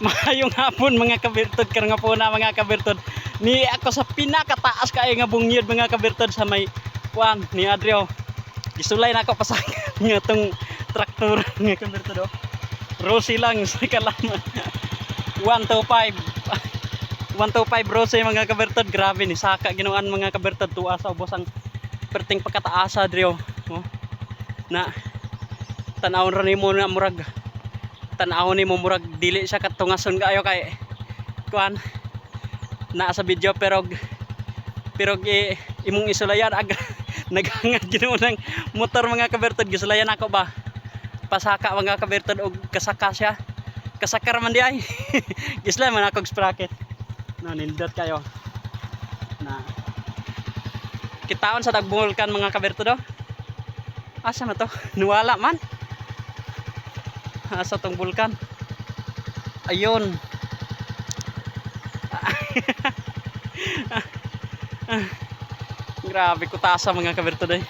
Maayong hapon mga kabirtod, karong nga po na mga kabirtod. Ni ako sa pinakataas kay nga bungyod mga kabirtod sa may kuan ni Adrio. Gisulay na ako pasakan nga tong traktor nga kabirtod. Rosy lang sa kalaman. 125. 125 Rosy mga kabirtod. Grabe ni saka ginuan mga kabirtod, tuwa sa ubos ang perting pagkataasa Adrio. Oh. Na tanawon ra nimo na murag tanawon nimo murag dili siya katungason kaayo kay kuan naa sa video pero imong isulayan naghangad Ginoo ng motor mga kabirtod. Gisulayan ako ba pasaka mga kabirtod og kasaka siya, kasakar man di ay gisla man ako sprocket na nindot kayo na kitaon sa tagbulkan mga kabirtod. Asa na to nuwala man asa tong bulkan ayun. Grabe ko tasa mga kabirtod.